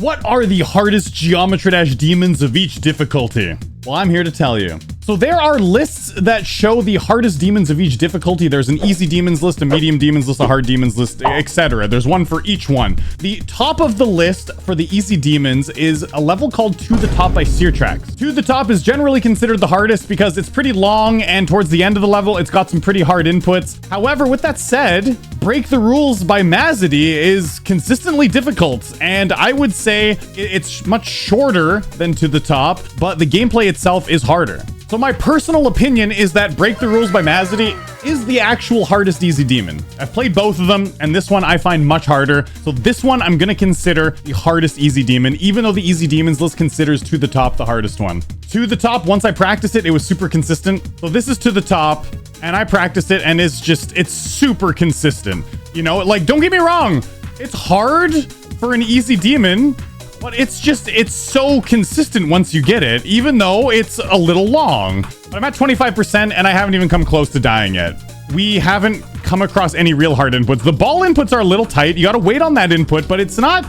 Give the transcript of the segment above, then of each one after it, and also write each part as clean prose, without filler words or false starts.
What are the hardest Geometry Dash demons of each difficulty? Well, I'm here to tell you. So there are lists that show the hardest demons of each difficulty. There's an easy demons list, a medium demons list, a hard demons list, etc. There's one for each one. The top of the list for the easy demons is a level called To the Top by Seartrax. To the Top is generally considered the hardest because it's pretty long, and towards the end of the level, it's got some pretty hard inputs. However, with that said, Break the Rules by Mazity is consistently difficult, and I would say it's much shorter than To the Top, but the gameplay itself is harder. So my personal opinion is that Break the Rules by Mazity is the actual hardest easy demon. I've played both of them, and this one I find much harder. So this one I'm gonna consider the hardest easy demon, even though the easy demons list considers To the Top the hardest one. To the Top, once I practiced it, it was super consistent. So this is To the Top, and I practiced it, and it's super consistent. You know, like, don't get me wrong, it's hard for an easy demon, but it's so consistent once you get it, even though it's a little long. But I'm at 25%, and I haven't even come close to dying yet. We haven't come across any real hard inputs. The ball inputs are a little tight. You gotta wait on that input, but it's not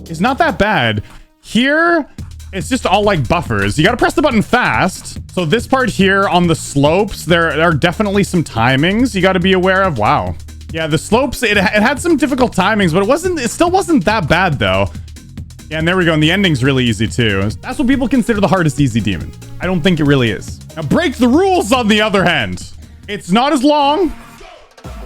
that bad. Here, it's just all like buffers. You gotta press the button fast. So this part here on the slopes, there are definitely some timings you gotta be aware of. Wow. Yeah, the slopes, it had some difficult timings, but it still wasn't that bad though. Yeah, and there we go. And the ending's really easy too. That's what people consider the hardest easy demon. I don't think it really is. Now, Break the Rules, on the other hand, it's not as long,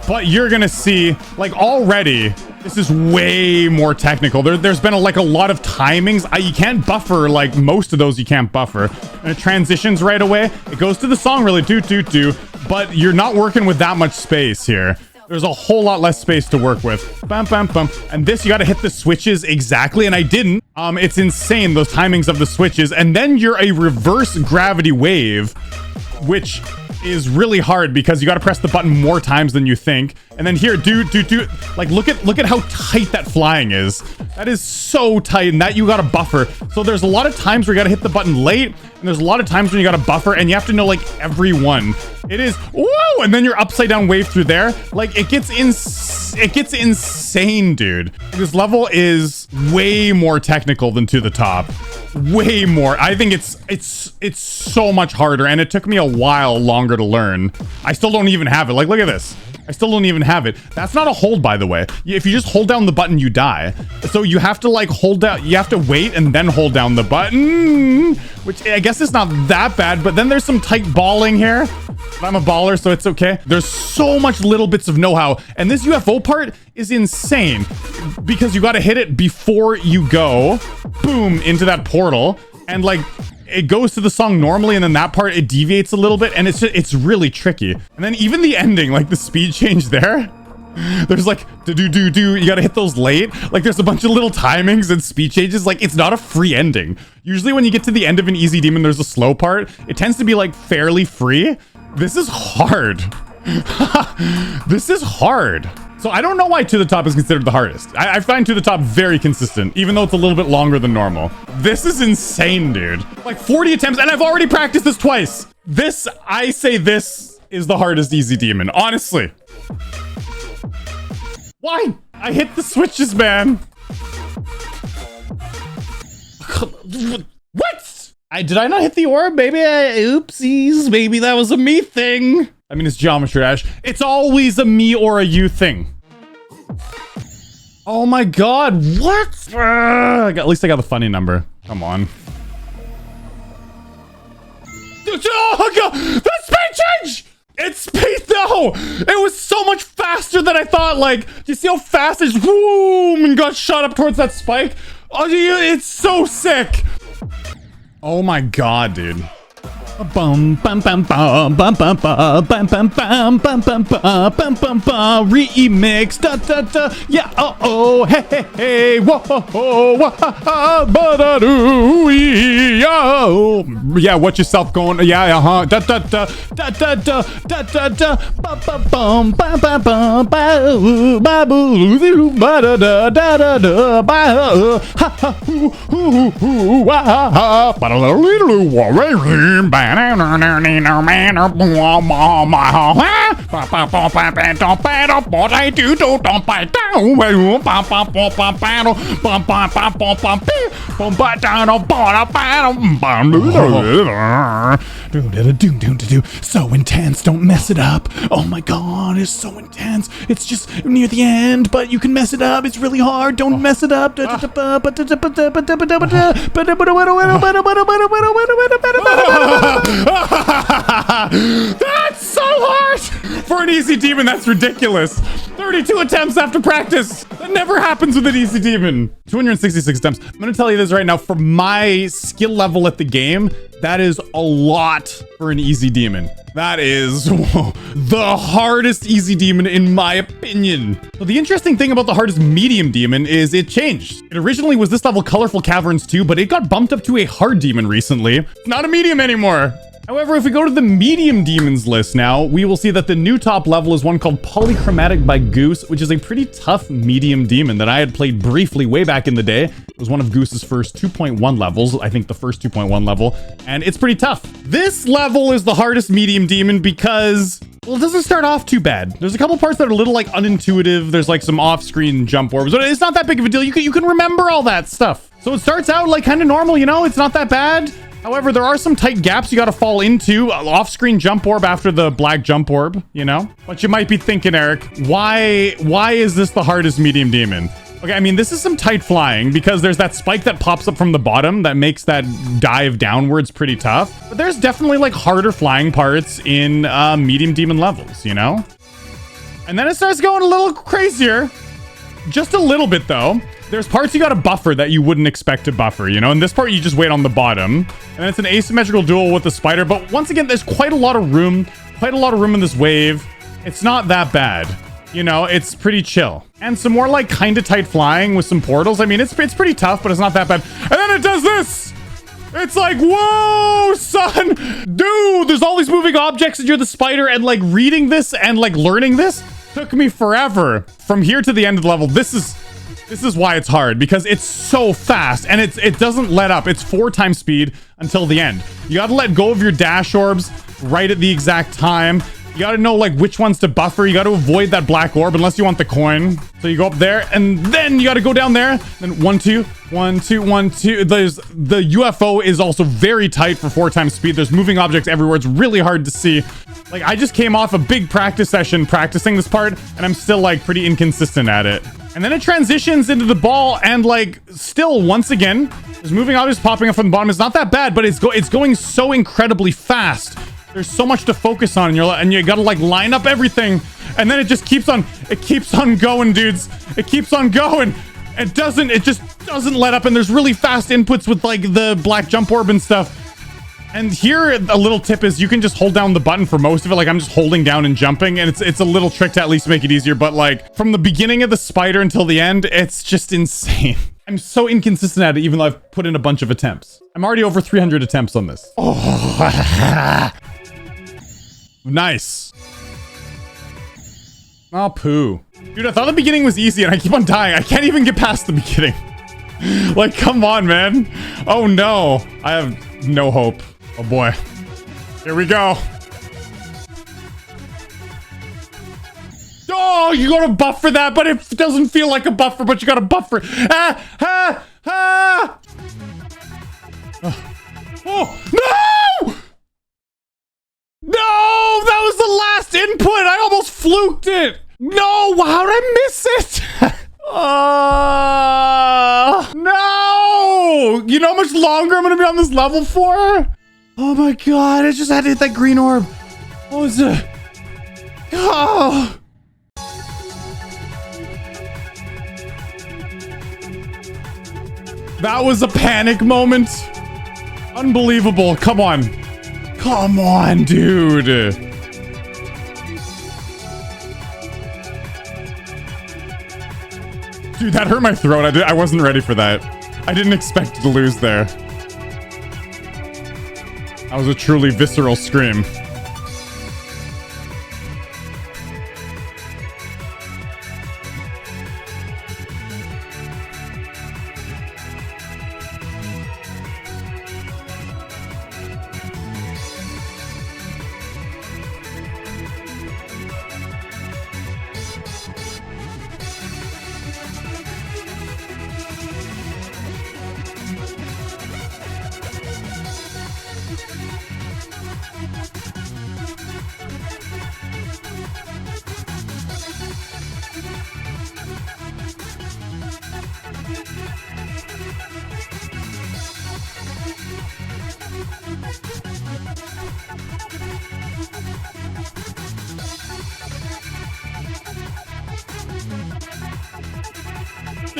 but you're gonna see, like, already, this is way more technical. There's been a lot of timings. You can't buffer, like, most of those you can't buffer. And it transitions right away. It goes to the song really, do, but you're not working with that much space here. There's a whole lot less space to work with. Bum, bum, bum. And this, you got to hit the switches exactly, and I didn't. It's insane, those timings of the switches. And then you're a reverse gravity wave, which is really hard because you got to press the button more times than you think. And then here, do. Like, look at how tight that flying is. That is so tight, and that you got to buffer. So there's a lot of times where you got to hit the button late, and there's a lot of times when you got to buffer, and you have to know, like, every one. It is, whoa, and then you're upside down wave through there. Like, it gets insane, dude. This level is way more technical than To the Top. Way more. I think it's so much harder, and it took me a while longer to learn. I still don't even have it. Like, look at this. I still don't even have it. That's not a hold, by the way. If you just hold down the button, you die. So you have to, like, hold down, you have to wait and then hold down the button, which I guess is not that bad, but then there's some tight balling here. I'm a baller, so it's okay. There's so much little bits of know-how, and this UFO part is insane because you got to hit it before you go, boom, into that portal, and, like, it goes to the song normally, and then that part, it deviates a little bit, and it's really tricky. And then even the ending, like the speed change there, there's like, do, you gotta hit those late. Like, there's a bunch of little timings and speed changes. Like, it's not a free ending. Usually when you get to the end of an easy demon, there's a slow part. It tends to be, like, fairly free. This is hard. This is hard. So I don't know why To the Top is considered the hardest. I find To the Top very consistent, even though it's a little bit longer than normal. This is insane, dude. Like, 40 attempts, and I've already practiced this twice. I say this is the hardest easy demon, honestly. Why? I hit the switches, man. What? Did I not hit the orb? Maybe oopsies. Maybe that was a me thing. I mean, it's Geometry Dash. It's always a me or a you thing. Oh my god, what? At least I got the funny number. Come on. Oh god, that speed change! It's speed though! It was so much faster than I thought. Like, do you see how fast it just boom and got shot up towards that spike? Oh, it's so sick. Oh my god, dude. Bum bum bum bum bum bum bum bum bum bum bum bum bum bum bum remix da da da yeah oh hey hey hey whoa whoa whoa yo yeah watch yourself going yeah da da da da da da da da da bum bum bum bum bum bum ba boo ba da da da da da ba ha ha hoo hoo hoo wa ha ba da little wa What I do don't So intense, don't mess it up. Oh my god, it's so intense. It's just near the end, but you can mess it up. It's really hard. Don't mess it up. That's so hard! For an easy demon, that's ridiculous. 32 attempts after practice. That never happens with an easy demon. 266 attempts. I'm gonna tell you this right now. For my skill level at the game, that is a lot for an easy demon. That is the hardest easy demon in my opinion. So the interesting thing about the hardest medium demon is it changed. It originally was this level Colorful Caverns 2, but it got bumped up to a hard demon recently. It's not a medium anymore. However, if we go to the medium demons list now, we will see that the new top level is one called Polychromatic by Goose, which is a pretty tough medium demon that I had played briefly way back in the day. It was one of Goose's first 2.1 levels, I think the first 2.1 level, and it's pretty tough. This level is the hardest medium demon because, well, it doesn't start off too bad. There's a couple parts that are a little like unintuitive. There's like some off-screen jump orbs, but it's not that big of a deal. You can remember all that stuff. So it starts out like kind of normal, you know, it's not that bad. However, there are some tight gaps you got to fall into. Off-screen jump orb after the black jump orb, you know? But you might be thinking, Eric, why is this the hardest medium demon? Okay, I mean, this is some tight flying because there's that spike that pops up from the bottom that makes that dive downwards pretty tough. But there's definitely like harder flying parts in medium demon levels, you know? And then it starts going a little crazier. Just a little bit, though. There's parts you gotta buffer that you wouldn't expect to buffer, you know? In this part, you just wait on the bottom. And it's an asymmetrical duel with the spider. But once again, there's quite a lot of room. Quite a lot of room in this wave. It's not that bad. You know, it's pretty chill. And some more, like, kind of tight flying with some portals. I mean, it's pretty tough, but it's not that bad. And then it does this! It's like, whoa, son! Dude, there's all these moving objects and you're the spider, and, like, reading this and, like, learning this took me forever. From here to the end of the level, this is why it's hard, because it's so fast and it doesn't let up. It's 4 times speed until the end. You gotta let go of your dash orbs right at the exact time. You gotta know like which ones to buffer. You gotta avoid that black orb unless you want the coin. So you go up there and then you gotta go down there. Then 1, 2, 1, 2, 1, 2. There's the UFO is also very tight for 4 times speed. There's moving objects everywhere. It's really hard to see. Like I just came off a big practice session practicing this part and I'm still like pretty inconsistent at it. And then it transitions into the ball and like still once again, there's moving objects popping up from the bottom. It's not that bad, but it's going so incredibly fast. There's so much to focus on and you gotta like line up everything. And then it just keeps on going, dudes. It keeps on going. It just doesn't let up. And there's really fast inputs with like the black jump orb and stuff. And here, a little tip is you can just hold down the button for most of it. Like I'm just holding down and jumping, and it's a little trick to at least make it easier. But like from the beginning of the spider until the end, it's just insane. I'm so inconsistent at it, even though I've put in a bunch of attempts. I'm already over 300 attempts on this. Oh, nice. Oh, poo. Dude, I thought the beginning was easy, and I keep on dying. I can't even get past the beginning. Like, come on, man. Oh, no. I have no hope. Oh boy. Here we go. Oh, you gotta buffer that, but it doesn't feel like a buffer, but you gotta buffer. Ah, ah, ah. Oh, no! No, that was the last input. I almost fluked it. No, how did I miss it? No! You know how much longer I'm gonna be on this level for? Oh my god, I just had to hit that green orb. What was it? Oh! That was a panic moment. Unbelievable. Come on. Come on, dude. Dude, that hurt my throat. I wasn't ready for that. I didn't expect to lose there. That was a truly visceral scream.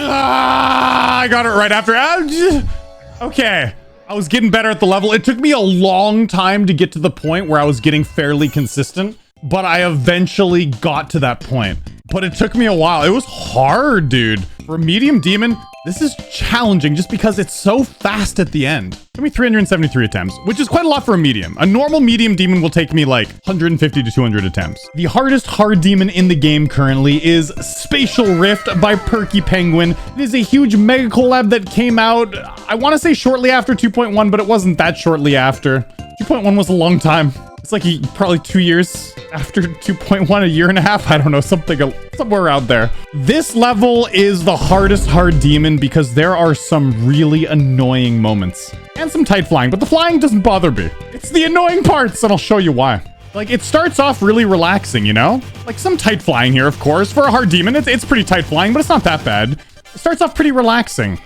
I got it right after. Okay. I was getting better at the level. It took me a long time to get to the point where I was getting fairly consistent, but I eventually got to that point. But it took me a while. It was hard, dude. For a medium demon, this is challenging just because it's so fast at the end. It took me 373 attempts, which is quite a lot for a medium. A normal medium demon will take me like 150 to 200 attempts. The hardest hard demon in the game currently is Spatial Rift by Perky Penguin. It is a huge mega collab that came out, I want to say shortly after 2.1, but it wasn't that shortly after. 2.1 was a long time. It's like probably 2 years after 2.1, a year and a half. I don't know, somewhere out there. This level is the hardest hard demon because there are some really annoying moments and some tight flying, but the flying doesn't bother me. It's the annoying parts, and I'll show you why. Like, it starts off really relaxing, you know? Like some tight flying here, of course. For a hard demon, it's pretty tight flying, but it's not that bad. It starts off pretty relaxing.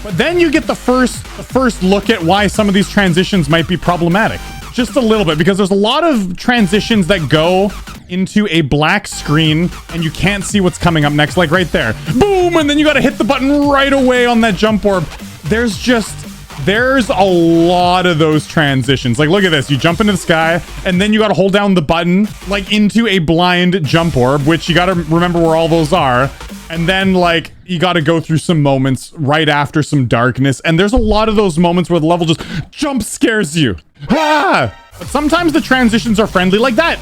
But then you get the first look at why some of these transitions might be problematic. Just a little bit, because there's a lot of transitions that go into a black screen and you can't see what's coming up next, like right there. Boom! And then you gotta hit the button right away on that jump orb. There's a lot of those transitions. Like, look at this. You jump into the sky and then you gotta hold down the button, like into a blind jump orb, which you gotta remember where all those are. And then, like, you gotta go through some moments right after some darkness. And there's a lot of those moments where the level just jump scares you. Ah! But sometimes the transitions are friendly like that.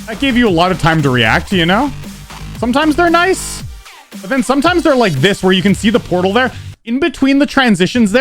That gave you a lot of time to react, you know? Sometimes they're nice. But then sometimes they're like this, where you can see the portal there. In between the transitions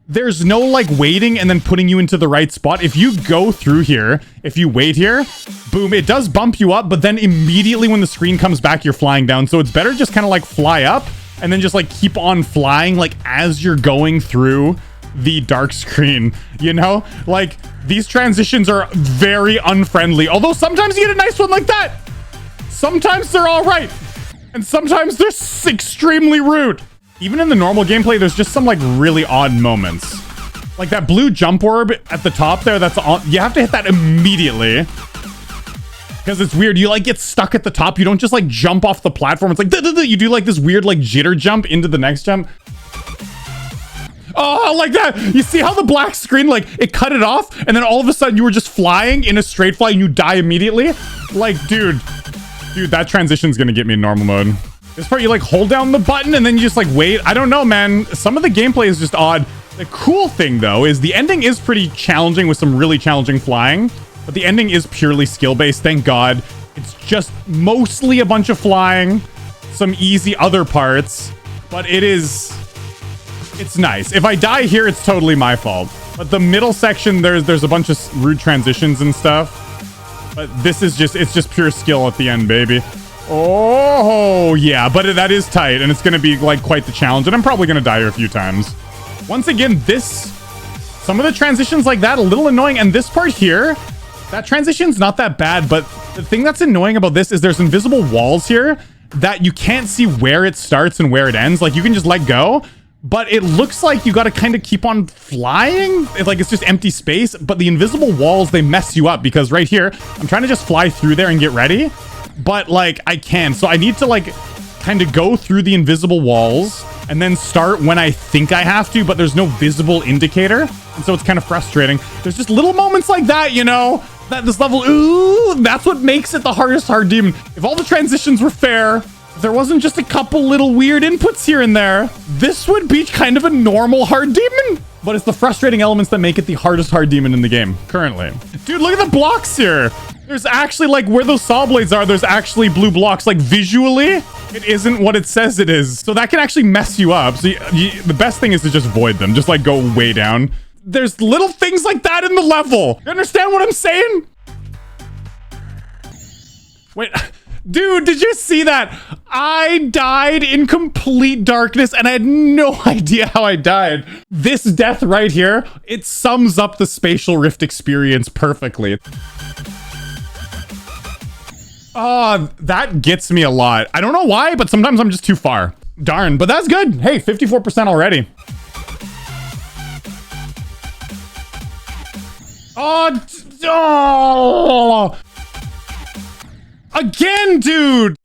there's no, like, waiting and then putting you into the right spot. If you go through here, if you wait here, boom, it does bump you up, but then immediately when the screen comes back, you're flying down. So it's better just kind of, like, fly up and then just, like, keep on flying, like, as you're going through the dark screen, you know? Like, these transitions are very unfriendly, although sometimes you get a nice one like that. Sometimes they're all right, and sometimes they're extremely rude. Even in the normal gameplay, there's just some, like, really odd moments. Like that blue jump orb at the top there, that's on. You have to hit that immediately. Because it's weird. You, like, get stuck at the top. You don't just, like, jump off the platform. It's like, you do, like, this weird, like, jitter jump into the next jump. Oh, like that. You see how the black screen, like, it cut it off? And then all of a sudden you were just flying in a straight fly and you die immediately? Like, dude, that transition's gonna get me in normal mode. This part, you, like, hold down the button and then you just, like, wait. I don't know, man. Some of the gameplay is just odd. The cool thing, though, is the ending is pretty challenging with some really challenging flying. But the ending is purely skill-based, thank God. It's just mostly a bunch of flying, some easy other parts. But it's nice. If I die here, it's totally my fault. But the middle section, there's a bunch of rude transitions and stuff. But this is it's just pure skill at the end, baby. Oh, yeah, but that is tight, and it's going to be, like, quite the challenge, and I'm probably going to die here a few times. Once again, some of the transitions like that, a little annoying, and this part here, that transition's not that bad, but the thing that's annoying about this is there's invisible walls here that you can't see where it starts and where it ends. Like, you can just let go, but it looks like you got to kind of keep on flying. It's just empty space, but the invisible walls, they mess you up, because right here, I'm trying to just fly through there and get ready. But, like, I can. So I need to, like, kind of go through the invisible walls and then start when I think I have to, but there's no visible indicator. And so it's kind of frustrating. There's just little moments like that, you know, that this level, ooh, that's what makes it the hardest hard demon. If all the transitions were fair, if there wasn't just a couple little weird inputs here and there, this would be kind of a normal hard demon. But it's the frustrating elements that make it the hardest hard demon in the game currently. Dude, look at the blocks here. There's actually, like, where those saw blades are, there's actually blue blocks. Like, visually, it isn't what it says it is. So that can actually mess you up. So the best thing is to just void them. Just, like, go way down. There's little things like that in the level. You understand what I'm saying? Wait, dude, did you see that? I died in complete darkness and I had no idea how I died. This death right here, it sums up the Spatial Rift experience perfectly. Oh, that gets me a lot. I don't know why, but sometimes I'm just too far. Darn, but that's good. Hey, 54% already. Oh, again, dude.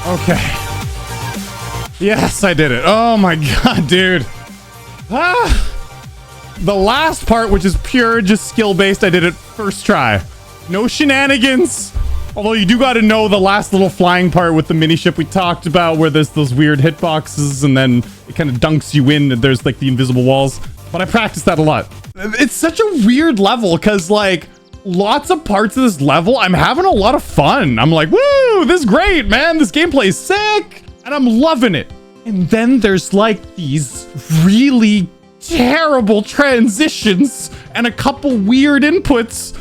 Okay. Yes, I did it. Oh my god, dude. Ah. The last part, which is pure just skill-based, I did it first try. No shenanigans. Although you do got to know the last little flying part with the mini ship we talked about, where there's those weird hitboxes and then it kind of dunks you in and there's like the invisible walls. But I practiced that a lot. It's such a weird level because like lots of parts of this level, I'm having a lot of fun. I'm like, woo, this is great, man. This gameplay is sick. And I'm loving it. And then there's like these really terrible transitions and a couple weird inputs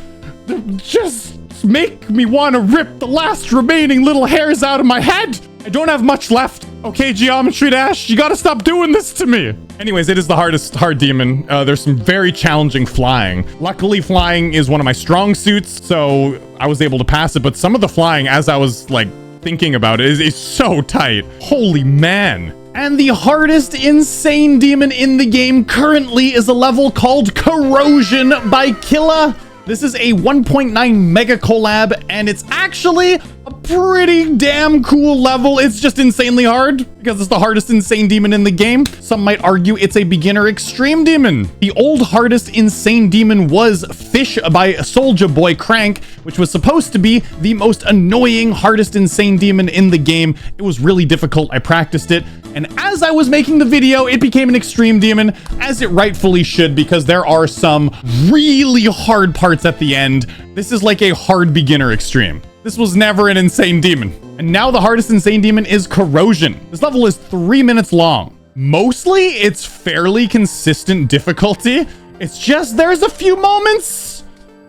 that just make me want to rip the last remaining little hairs out of my head. I don't have much left. Okay, Geometry Dash, you gotta stop doing this to me. Anyways, it is the hard demon. There's some very challenging flying. Luckily, flying is one of my strong suits, so I was able to pass it. But some of the flying, as I was like thinking about it, is so tight. Holy man. And the hardest insane demon in the game currently is a level called Corrosion by Killa. This is a 1.9 mega collab, and it's actually a pretty damn cool level. It's just insanely hard because it's the hardest insane demon in the game. Some might argue it's a beginner extreme demon. The old hardest insane demon was Fish by Soulja Boy Crank, which was supposed to be the most annoying hardest insane demon in the game. It was really difficult. I practiced it, and as I was making the video, it became an extreme demon, as it rightfully should, because there are some really hard parts at the end. This is like a hard beginner extreme. This was never an insane demon. And now the hardest insane demon is Corrosion. This level is 3 minutes long. Mostly, it's fairly consistent difficulty. It's just there's a few moments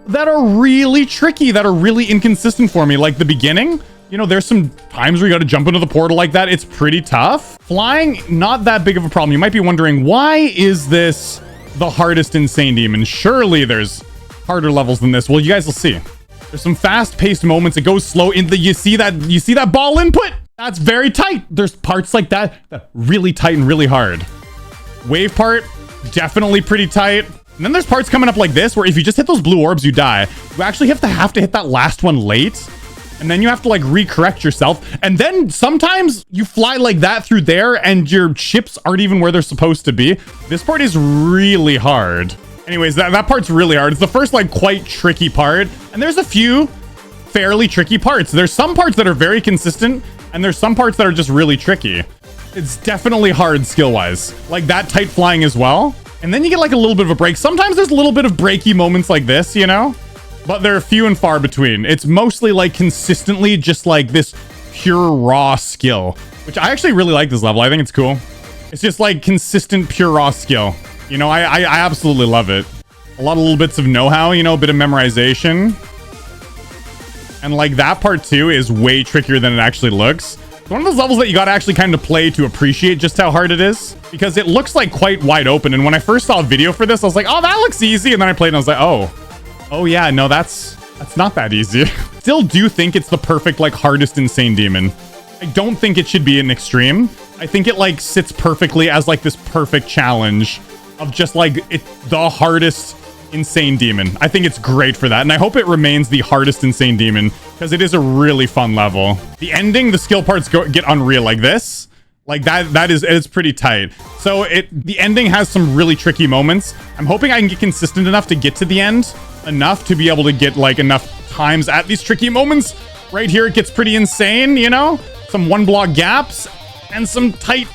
that are really tricky, that are really inconsistent for me. Like the beginning, you know, there's some times where you got to jump into the portal like that. It's pretty tough. Flying, not that big of a problem. You might be wondering, why is this the hardest insane demon? Surely there's harder levels than this. Well, you guys will see. There's some fast-paced moments. It goes slow. You see that ball input? That's very tight. There's parts like that really tight and really hard. Wave part, definitely pretty tight. And then there's parts coming up like this, where if you just hit those blue orbs, you die. You actually have to hit that last one late. And then you have to like recorrect yourself. And then sometimes you fly like that through there and your chips aren't even where they're supposed to be. This part is really hard. Anyways, that part's really hard. It's the first like quite tricky part. And there's a few fairly tricky parts. There's some parts that are very consistent and there's some parts that are just really tricky. It's definitely hard skill-wise. Like that tight flying as well. And then you get like a little bit of a break. Sometimes there's a little bit of breaky moments like this, you know? But they're few and far between. It's mostly like consistently just like this pure raw skill, which I actually really like this level. I think it's cool. It's just like consistent pure raw skill. You know, I absolutely love it. A lot of little bits of know-how, you know, a bit of memorization. And like that part too is way trickier than it actually looks. It's one of those levels that you got to actually kind of play to appreciate just how hard it is, because it looks like quite wide open. And when I first saw a video for this, I was like, oh, that looks easy. And then I played and I was like, oh yeah, no, that's not that easy. Still do think it's the perfect, like, hardest insane demon. I don't think it should be an extreme. I think it like sits perfectly as like this perfect challenge of just like the hardest insane demon. I think it's great for that, and I hope it remains the hardest insane demon because it is a really fun level. The ending, the skill parts get unreal like this. Like it's pretty tight. So the ending has some really tricky moments. I'm hoping I can get consistent enough to get to the end, enough to be able to get like enough times at these tricky moments. Right here, it gets pretty insane, you know? Some one block gaps and some tight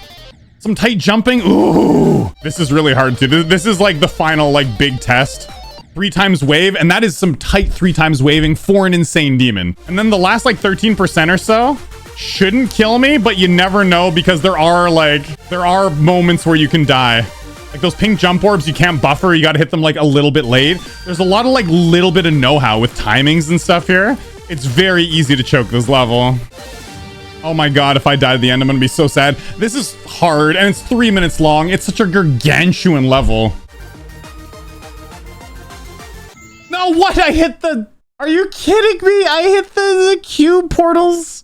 jumping. Ooh, this is really hard too. This is like the final like big test. 3 times wave, and that is some tight 3 times waving for an insane demon. And then the last like 13% or so shouldn't kill me, but you never know, because there are moments where you can die. Like those pink jump orbs, you can't buffer. You got to hit them like a little bit late. There's a lot of like little bit of know-how with timings and stuff here. It's very easy to choke this level. Oh my god, if I die at the end, I'm gonna be so sad. This is hard, and it's 3 minutes long. It's such a gargantuan level. No, what? I hit the... Are you kidding me? I hit the cube portals.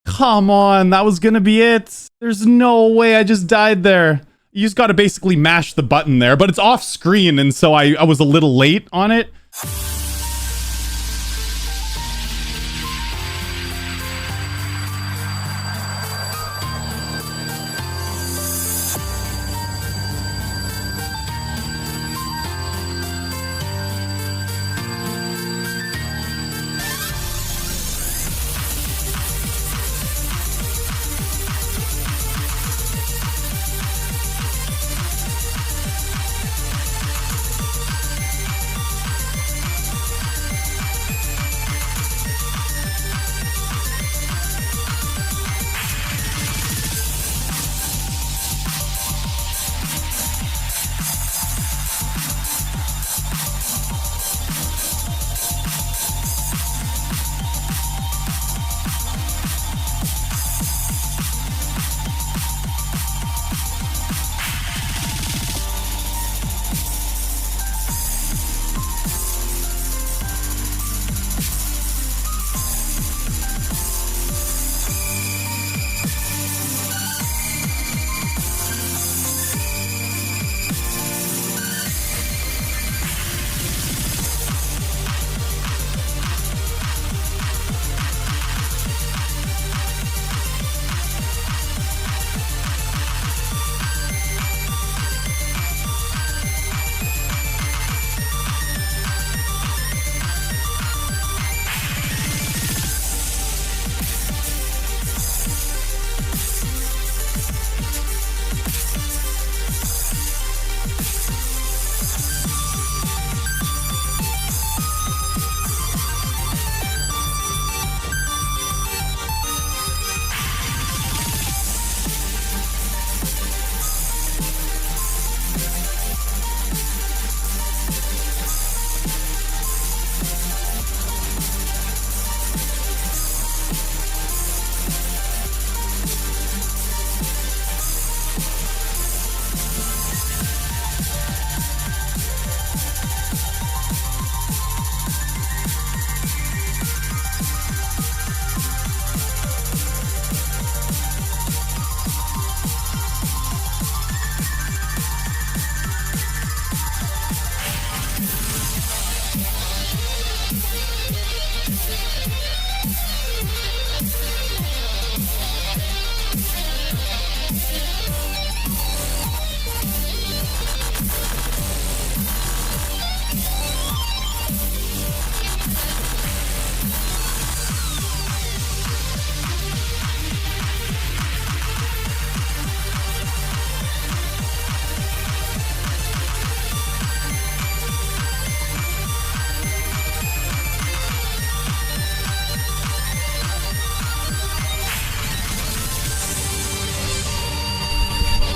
Come on, that was gonna be it. There's no way I just died there. You just gotta basically mash the button there, but it's off screen, and so I was a little late on it.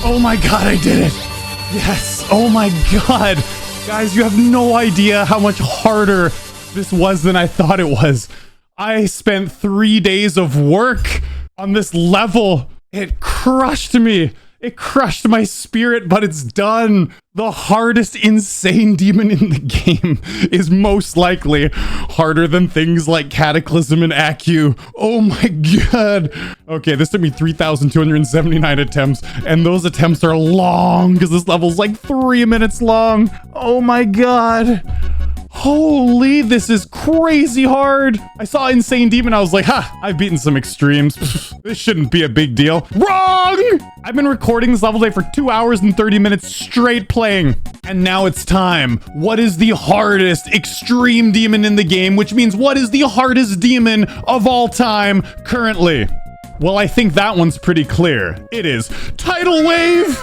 Oh my god, I did it! Yes! Oh my god! Guys, you have no idea how much harder this was than I thought it was. I spent 3 days of work on this level. It crushed me. It crushed my spirit, but it's done. The hardest insane demon in the game is most likely harder than things like Cataclysm and Accu. Oh my god. Okay, this took me 3,279 attempts, and those attempts are long because this level's like 3 minutes long. Oh my god. Holy, this is crazy hard. I saw Insane Demon. I was like, ha, I've beaten some extremes. This shouldn't be a big deal. Wrong! I've been recording this level today for 2 hours and 30 minutes straight playing. And now it's time. What is the hardest extreme demon in the game? Which means what is the hardest demon of all time currently? Well, I think that one's pretty clear. It is Tidal Wave.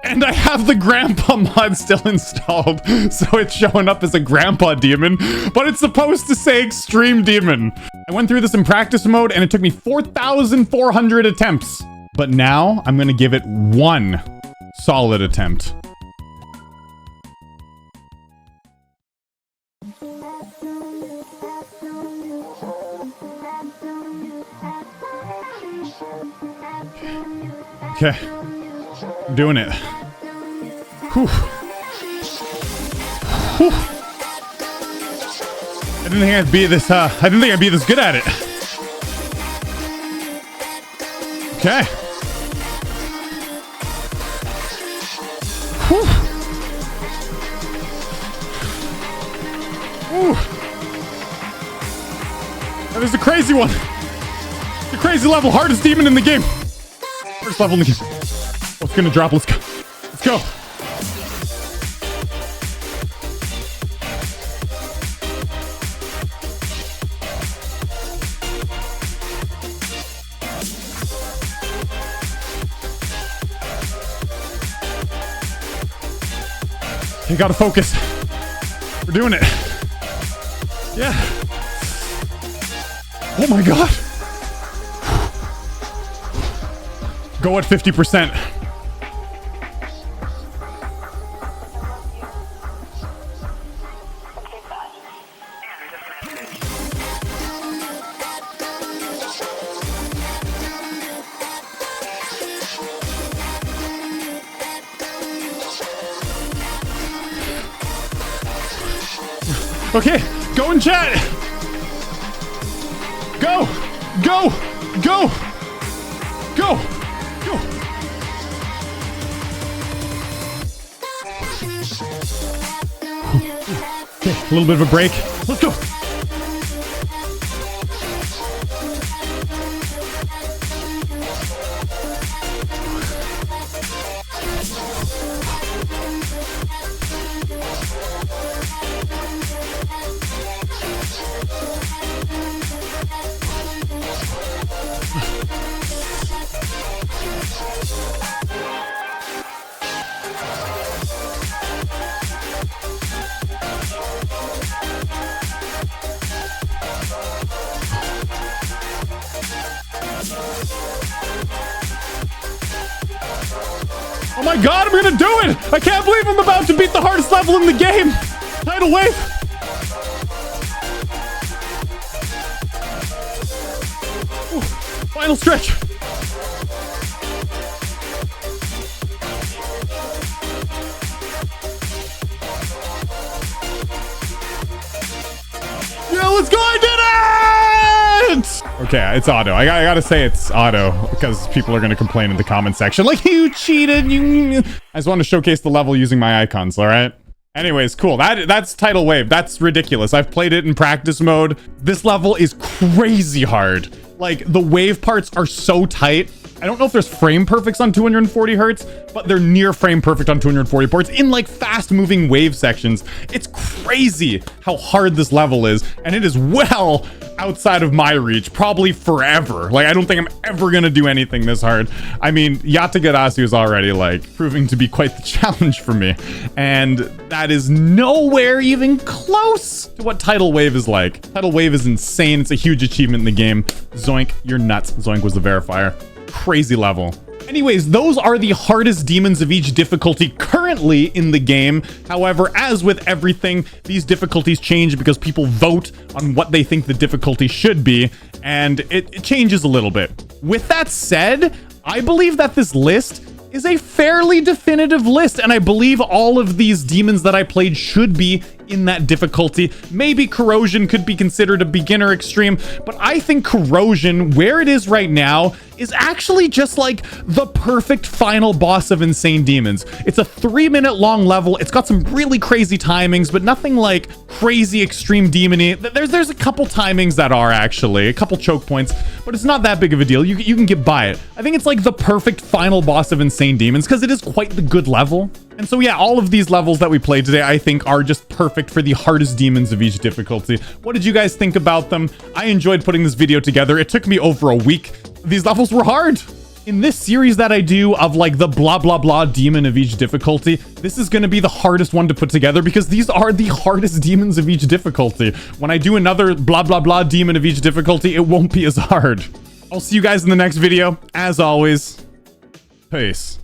And I have the Grandpa mod still installed, so it's showing up as a Grandpa demon, but it's supposed to say Extreme Demon. I went through this in practice mode, and it took me 4,400 attempts. But now, I'm gonna give it one solid attempt. Okay. I'm doing it. Whew. Whew. I didn't think I'd be this, good at it. Okay. Whew. Ooh. That is a crazy one. The crazy level, hardest demon in the game. First level in the game. Oh, it's gonna drop. Let's go. Let's go. You gotta focus. We're doing it. Yeah. Oh my god. Go at 50%. Okay, go in chat. Go, go, go, go, go. Okay, a little bit of a break. Let's go. Oh my god, I'm gonna do it! I can't believe I'm about to beat the hardest level in the game! Tidal Wave! Ooh, final stretch! Yeah, let's go! I did it! Okay, it's auto. I gotta say it's auto because people are gonna complain in the comment section like, you cheated. I just want to showcase the level using my icons. All right. Anyways, cool. That's Tidal Wave. That's ridiculous. I've played it in practice mode. This level is crazy hard. Like the wave parts are so tight. I don't know if there's frame perfects on 240 hertz, but they're near frame perfect on 240 ports in like fast moving wave sections. It's crazy how hard this level is, and it is well outside of my reach, probably forever. Like, I don't think I'm ever gonna do anything this hard. I mean, Yatagarasu is already like proving to be quite the challenge for me, and that is nowhere even close to what Tidal Wave is like. Tidal Wave is insane. It's a huge achievement in the game. Zoink, you're nuts. Zoink was the verifier. Crazy level. Anyways, those are the hardest demons of each difficulty currently in the game. However, as with everything, these difficulties change because people vote on what they think the difficulty should be, and it changes a little bit. With that said, I believe that this list is a fairly definitive list, and I believe all of these demons that I played should be in that difficulty. Maybe Corrosion could be considered a beginner extreme, but I think Corrosion, where it is right now, is actually just like the perfect final boss of Insane Demons. It's a 3-minute long level. It's got some really crazy timings, but nothing like crazy extreme demony. There's a couple timings that are actually, a couple choke points, but it's not that big of a deal. You can get by it. I think it's like the perfect final boss of Insane Demons because it is quite the good level. And so yeah, all of these levels that we played today, I think are just perfect for the hardest demons of each difficulty. What did you guys think about them? I enjoyed putting this video together. It took me over a week. These levels were hard. In this series that I do of like the blah, blah, blah demon of each difficulty, this is going to be the hardest one to put together because these are the hardest demons of each difficulty. When I do another blah, blah, blah demon of each difficulty, it won't be as hard. I'll see you guys in the next video. As always, peace.